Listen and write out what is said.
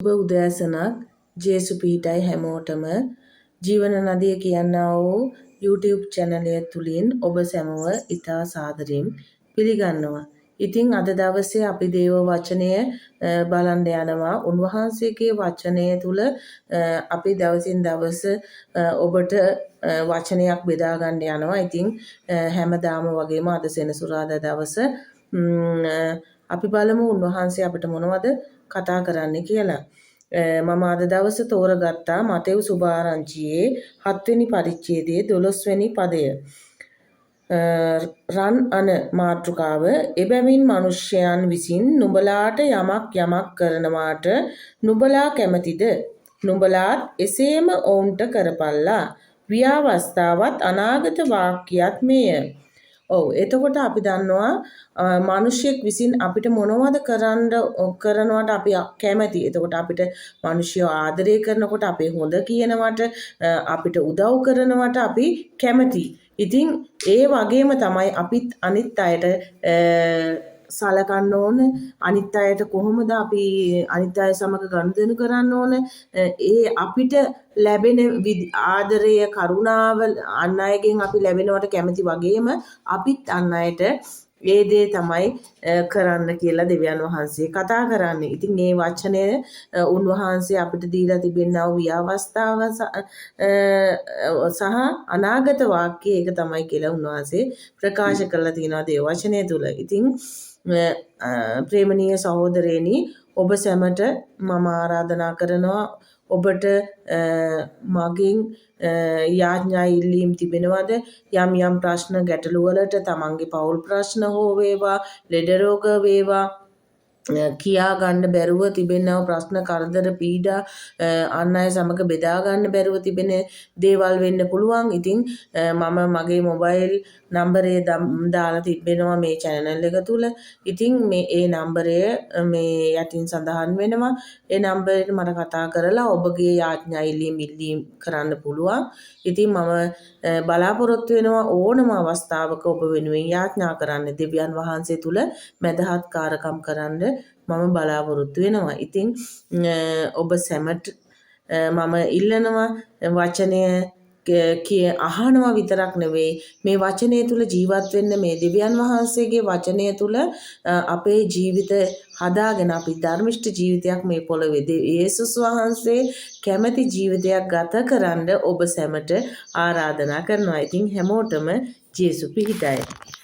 ඔබ උදෑසනක් ජේසු පිහිටයි හැමෝටම ජීවන නදිය කියන්නා වූ YouTube channel තුලින් ඔබ සැමව ඉතා සාදරයෙන් පිළිගන්නවා. ඉතින් අද දවසේ අපි දේව වචනය බලන්න යනවා. උන්වහන්සේගේ වචනය තුල අපි දවසින් දවස ඔබට වචනයක් බෙදා ගන්න යනවා. ඉතින් හැමදාම වගේම අද සෙනසුරාදා දවස අපි බලමු උන්වහන්සේ අපිට මොනවද කතා කරන්න කියලා. මම අද දවසේ තෝරගත්තා මතෙව් සුභාරංචියේ 7 වෙනි පරිච්ඡේදයේ 12 වෙනි පදය. රන් අන මාතෘකාව එබැවින් මිනිසයන් විසින් නුඹලාට යමක් කරනවාට නුඹලා කැමැතිද? නුඹලාත් එසේම ඔවුන්ට කරපල්ලා. ව්‍යවස්ථාවත් අනාගත වාක්‍යයත් මේය. ඔව් එතකොට අපි දන්නවා මිනිසෙක් විසින් අපිට මොනවද කරනවට අපි කැමති. එතකොට අපිට මිනිස්සු ආදරය කරනකොට අපේ හොඳ කියනවට අපිට උදව් කරනවට අපි කැමති. ඉතින් ඒ වගේම තමයි අපිත් අනිත් අයට සලකන්න ඕන. අනිත් අයට කොහොමද අපි අනිත් අය සමග ගනුදෙනු කරන්න ඕන. ඒ අපිට ලැබෙන ආදරය කරුණාව අන් අයගෙන් අපි ලැබෙනවට කැමති වගේම අපිත් අන් අයට ඒ දේ තමයි කරන්න කියලා දෙවියන් වහන්සේ කතා කරන්නේ. ඉතින් මේ වචනය උන්වහන්සේ අපිට දීලා තිබෙනා වූ අවස්ථාව සහ අනාගත වාක්‍ය ඒක තමයි කියලා උන්වහන්සේ ප්‍රකාශ කරලා තියෙනවා දේව වචනය තුල. ඉතින් ප්‍රේමණීය සහෝදරයනි ඔබ සැමට මම ආරාධනා කරනවා ඔබට මගෙන් යාඥා ඉල්ලීම් තිබෙනවද? යම් ප්‍රශ්න ගැටලු වලට තමන්ගේ පෞල් ප්‍රශ්න හෝ වේවා, ලෙඩ රෝග වේවා, කියා ගන්න බැරුව තිබෙනව ප්‍රශ්න කරදර පීඩා අන් අය සමග බෙදා ගන්න බැරුව තිබෙන දේවල් වෙන්න පුළුවන්. ඉතින් මම මගේ මොබයිල් නම්බරය දාලා තිබෙනවා මේ channel එක තුල. ඉතින් මේ නම්බරය මේ යටින් සඳහන් වෙනවා. ඒ නම්බරයට මට කතා කරලා ඔබගේ යාඥා ඉල්ලීම් කරන්න පුළුවන්. ඉතින් මම බලාපොරොත්තු වෙනවා ඕනම අවස්ථාවක ඔබ වෙනුවෙන් යාඥා කරන්න දෙවියන් වහන්සේ තුල මැදහත් කාරකම් කරන්න මම බලාපොරොත්තු වෙනවා. ඉතින් ඔබ සැමට මම ඉල්ලනවා වචනය අහනවා විතරක් නෙවෙයි මේ වචනය තුල ජීවත් වෙන්න මේ දෙවියන් වහන්සේගේ වචනය තුල අපේ ජීවිත හදාගෙන අපි ධර්මිෂ්ඨ ජීවිතයක් මේ පොළවේ යේසුස් වහන්සේ කැමැති ජීවිතයක් ගත කරන්න ඔබ සැමට ආරාධනා කරනවා. ඉතින් හැමෝටම ජේසු පිහිටයි.